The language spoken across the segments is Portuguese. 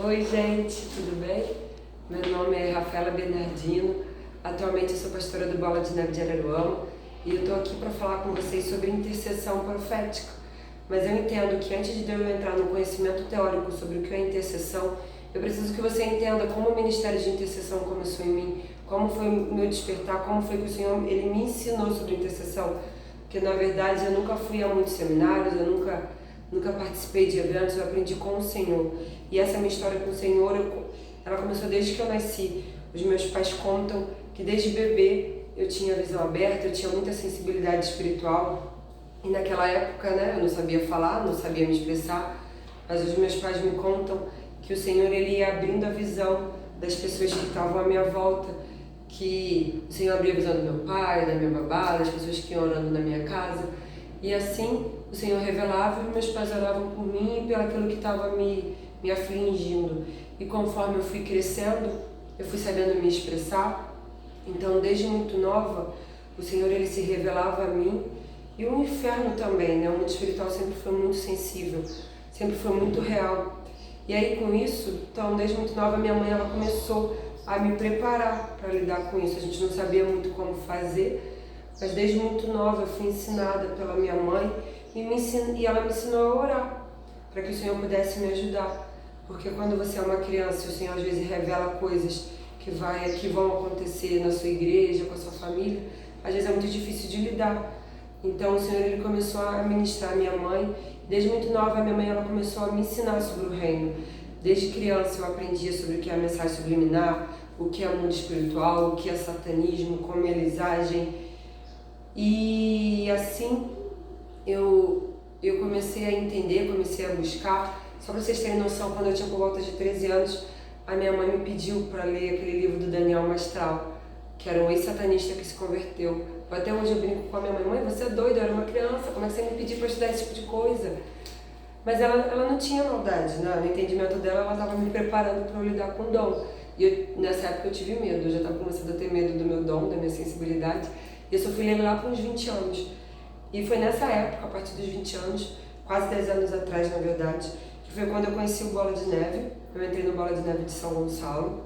Oi gente, tudo bem? Meu nome é Rafaela Bernardino, atualmente eu sou pastora do Bola de Neve de Araruama e eu estou aqui para falar com vocês sobre intercessão profética. Mas eu entendo que antes de eu entrar no conhecimento teórico sobre o que é intercessão, eu preciso que você entenda como o ministério de intercessão começou em mim, como foi o meu despertar, como foi que o Senhor ele me ensinou sobre intercessão. Porque na verdade eu nunca fui a muitos seminários, eu nunca participei de eventos, eu aprendi com o Senhor. E essa minha história com o Senhor, ela começou desde que eu nasci. Os meus pais contam que desde bebê eu tinha visão aberta, eu tinha muita sensibilidade espiritual. E naquela época, né, eu não sabia falar, não sabia me expressar, mas os meus pais me contam que o Senhor ele ia abrindo a visão das pessoas que estavam à minha volta, que o Senhor abria a visão do meu pai, da minha babá, das pessoas que iam orando na minha casa. E assim o Senhor revelava e meus pais oravam por mim e pelo aquilo que estava me afligindo. E conforme eu fui crescendo, eu fui sabendo me expressar. Então, desde muito nova, o Senhor ele se revelava a mim. E o inferno também, né? O mundo espiritual sempre foi muito sensível, sempre foi muito real. E aí com isso, então desde muito nova, minha mãe ela começou a me preparar para lidar com isso. A gente não sabia muito como fazer, mas desde muito nova eu fui ensinada pela minha mãe e ela me ensinou a orar, para que o Senhor pudesse me ajudar. Porque quando você é uma criança, o Senhor às vezes revela coisas que vão acontecer na sua igreja, com a sua família, às vezes é muito difícil de lidar. Então o Senhor ele começou a ministrar a minha mãe. Desde muito nova a minha mãe ela começou a me ensinar sobre o reino. Desde criança eu aprendia sobre o que é a mensagem subliminar, o que é o mundo espiritual, o que é satanismo, como eles agem. E assim eu comecei a entender, comecei a buscar. Só para vocês terem noção, quando eu tinha por volta de 13 anos, a minha mãe me pediu para ler aquele livro do Daniel Mastral, que era um ex-satanista que se converteu. Até hoje eu brinco com a minha mãe: mãe, você é doida, eu era uma criança, como é que você me pediu para estudar esse tipo de coisa? Mas ela não tinha maldade, né? No entendimento dela, ela estava me preparando para eu lidar com o dom. E nessa época eu tive medo, eu já estava começando a ter medo do meu dom, da minha sensibilidade. E eu só fui ler lá com uns 20 anos. E foi nessa época, a partir dos 20 anos, quase 10 anos atrás, na verdade, que foi quando eu conheci o Bola de Neve. Eu entrei no Bola de Neve de São Gonçalo.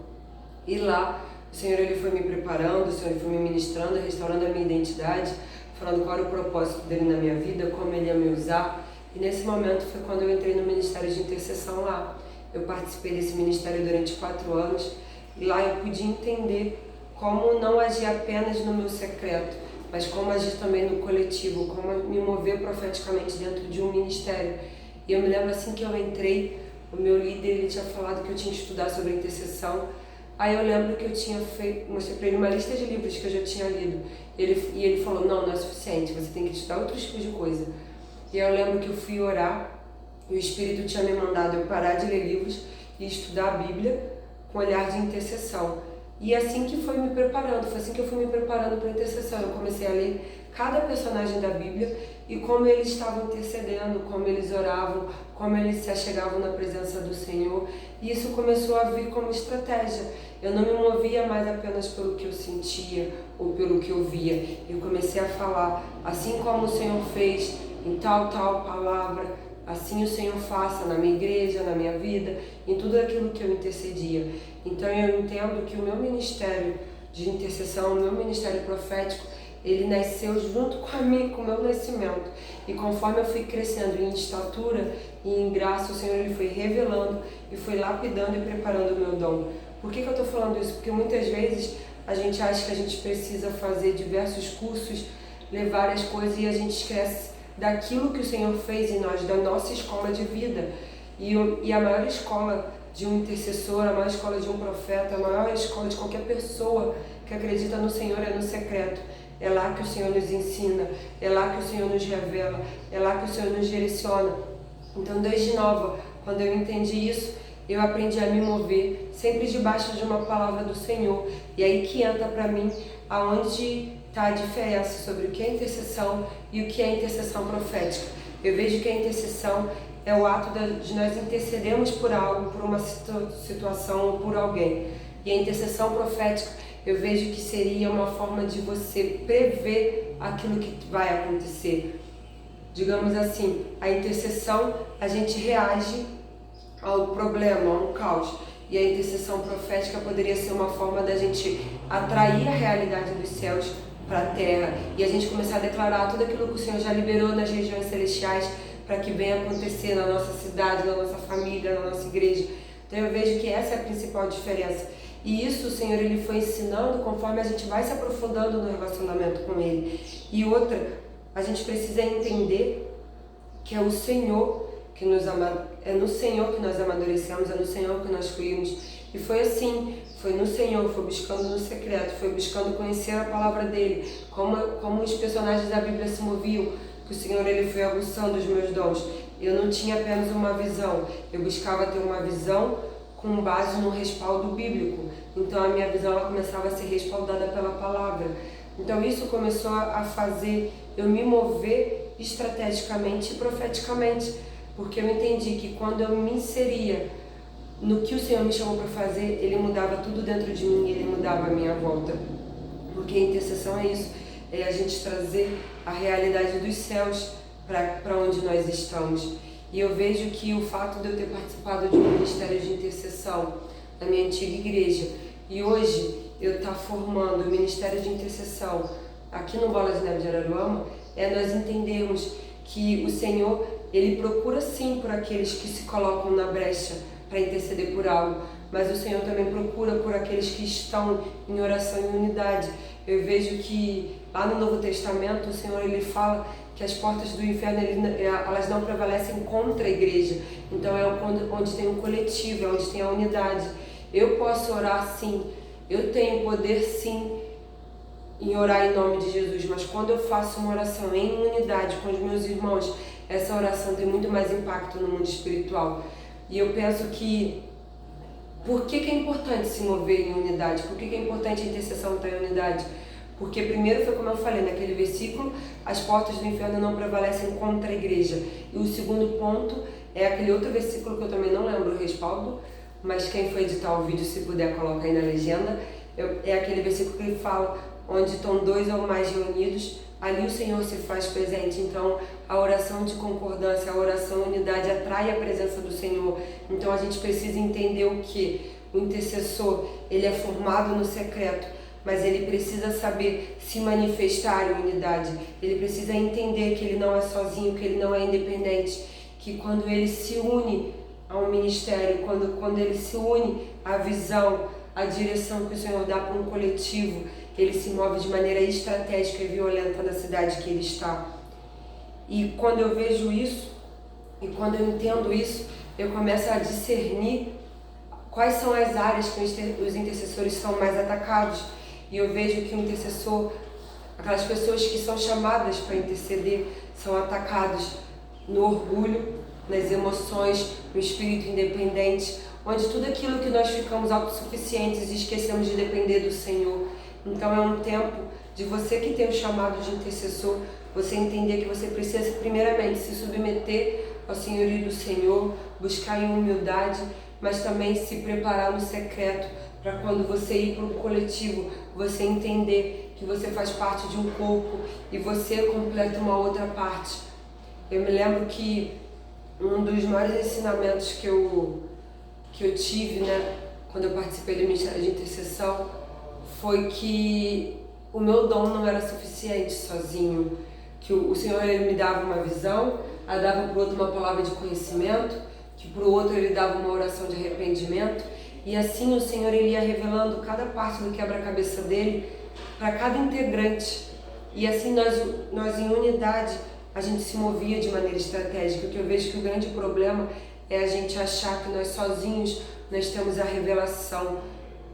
E lá o Senhor ele foi me preparando, o Senhor ele foi me ministrando, restaurando a minha identidade, falando qual era o propósito dele na minha vida, como ele ia me usar. E nesse momento foi quando eu entrei no Ministério de Intercessão lá. Eu participei desse ministério durante 4 anos e lá eu pude entender como não agir apenas no meu secreto, mas como agir também no coletivo, como me mover profeticamente dentro de um ministério. E eu me lembro assim que eu entrei, o meu líder ele tinha falado que eu tinha que estudar sobre intercessão. Aí eu lembro que eu tinha mostrei para ele uma lista de livros que eu já tinha lido. E ele falou: não é suficiente, você tem que estudar outros tipos de coisa. E eu lembro que eu fui orar e o Espírito tinha me mandado eu parar de ler livros e estudar a Bíblia com olhar de intercessão. E assim que foi me preparando, foi assim que eu fui me preparando para a intercessão. Eu comecei a ler cada personagem da Bíblia e como eles estavam intercedendo, como eles oravam, como eles se achegavam na presença do Senhor. E isso começou a vir como estratégia. Eu não me movia mais apenas pelo que eu sentia ou pelo que eu via. Eu comecei a falar: assim como o Senhor fez em tal palavra, assim o Senhor faça na minha igreja, na minha vida, em tudo aquilo que eu intercedia. Então eu entendo que o meu ministério de intercessão, o meu ministério profético, ele nasceu junto com o meu nascimento. E conforme eu fui crescendo em estatura e em graça, o Senhor ele foi revelando e foi lapidando e preparando o meu dom. Por que eu estou falando isso? Porque muitas vezes a gente acha que a gente precisa fazer diversos cursos, ler várias coisas e a gente esquece daquilo que o Senhor fez em nós, da nossa escola de vida. E a maior escola de um intercessor, a maior escola de um profeta, a maior escola de qualquer pessoa que acredita no Senhor é no secreto. É lá que o Senhor nos ensina, é lá que o Senhor nos revela, é lá que o Senhor nos direciona. Então, desde nova, quando eu entendi isso, eu aprendi a me mover sempre debaixo de uma palavra do Senhor. E aí que entra para mim aonde está a diferença sobre o que é intercessão e o que é intercessão profética. Eu vejo que a intercessão é o ato de nós intercedermos por algo, por uma situação ou por alguém. E a intercessão profética, eu vejo que seria uma forma de você prever aquilo que vai acontecer. Digamos assim, a intercessão, a gente reage ao problema, a um caos. E a intercessão profética poderia ser uma forma da gente atrair a realidade dos céus para a terra e a gente começar a declarar tudo aquilo que o Senhor já liberou nas regiões celestiais para que venha acontecer na nossa cidade, na nossa família, na nossa igreja. Então eu vejo que essa é a principal diferença. E isso o Senhor ele foi ensinando conforme a gente vai se aprofundando no relacionamento com Ele. E outra, a gente precisa entender que é o Senhor que nos é no Senhor que nós amadurecemos, é no Senhor que nós fluímos. E foi assim, foi no Senhor, foi buscando no secreto, foi buscando conhecer a palavra dEle, como os personagens da Bíblia se moviam, que o Senhor ele foi aguçando os meus dons. Eu não tinha apenas uma visão, eu buscava ter uma visão com base no respaldo bíblico. Então a minha visão ela começava a ser respaldada pela palavra. Então isso começou a fazer eu me mover estrategicamente e profeticamente, porque eu entendi que quando eu me inseria no que o Senhor me chamou para fazer, Ele mudava tudo dentro de mim, Ele mudava a minha volta. Porque a intercessão é isso, é a gente trazer a realidade dos céus para onde nós estamos. E eu vejo que o fato de eu ter participado de um ministério de intercessão na minha antiga igreja e hoje eu estar formando o ministério de intercessão aqui no Bola de Neve de Araruama, é nós entendermos que o Senhor, Ele procura sim por aqueles que se colocam na brecha para interceder por algo, mas o Senhor também procura por aqueles que estão em oração em unidade. Eu vejo que lá no Novo Testamento o Senhor ele fala que as portas do inferno elas não prevalecem contra a igreja. Então é onde tem um coletivo, é onde tem a unidade. Eu posso orar sim, eu tenho poder sim em orar em nome de Jesus, mas quando eu faço uma oração em unidade com os meus irmãos, essa oração tem muito mais impacto no mundo espiritual. E eu penso que por que é importante se mover em unidade? Por que é importante a intercessão estar em unidade? Porque primeiro foi como eu falei naquele versículo, as portas do inferno não prevalecem contra a igreja. E o segundo ponto é aquele outro versículo que eu também não lembro o respaldo, mas quem for editar o vídeo, se puder colocar aí na legenda, é aquele versículo que ele fala, onde estão 2 ou mais reunidos, ali o Senhor se faz presente. Então a oração de concordância, a oração unidade atrai a presença do Senhor. Então a gente precisa entender o que? O intercessor, ele é formado no secreto, mas ele precisa saber se manifestar em unidade. Ele precisa entender que ele não é sozinho, que ele não é independente, que quando ele se une ao ministério, quando ele se une à visão, à direção que o Senhor dá para um coletivo, ele se move de maneira estratégica e violenta na cidade que ele está. E quando eu vejo isso, e quando eu entendo isso, eu começo a discernir quais são as áreas que os intercessores são mais atacados. E eu vejo que o intercessor, aquelas pessoas que são chamadas para interceder, são atacados no orgulho, nas emoções, no espírito independente, onde tudo aquilo que nós ficamos autossuficientes e esquecemos de depender do Senhor. Então é um tempo de você que tem o chamado de intercessor, você entender que você precisa primeiramente se submeter ao senhorio do Senhor, buscar em humildade, mas também se preparar no secreto, para quando você ir para o coletivo, você entender que você faz parte de um corpo e você completa uma outra parte. Eu me lembro que um dos maiores ensinamentos que eu tive, né, quando eu participei do Ministério de Intercessão, foi que o meu dom não era suficiente sozinho, que o Senhor ele me dava uma visão, aí dava para o outro uma palavra de conhecimento, que para o outro ele dava uma oração de arrependimento, e assim o Senhor ele ia revelando cada parte do quebra-cabeça dele para cada integrante. E assim nós em unidade a gente se movia de maneira estratégica, porque eu vejo que o grande problema é a gente achar que nós sozinhos nós temos a revelação.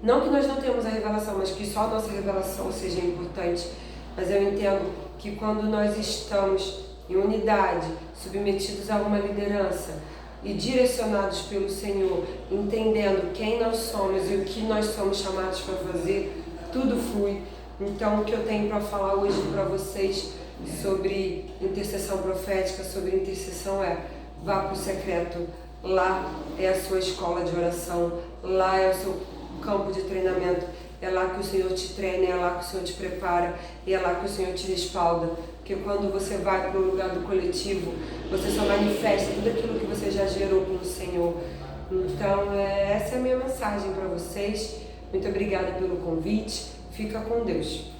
Não que nós não temos a revelação, mas que só a nossa revelação seja importante. Mas eu entendo que quando nós estamos em unidade, submetidos a uma liderança e direcionados pelo Senhor, entendendo quem nós somos e o que nós somos chamados para fazer, tudo flui. Então o que eu tenho para falar hoje para vocês sobre intercessão profética, sobre intercessão vá para o secreto. Lá é a sua escola de oração, lá é o seu campo de treinamento, é lá que o Senhor te treina, é lá que o Senhor te prepara, e é lá que o Senhor te respalda, porque quando você vai para o lugar do coletivo, você só manifesta tudo aquilo que você já gerou com o Senhor. Então, essa é a minha mensagem para vocês. Muito obrigada pelo convite. Fica com Deus.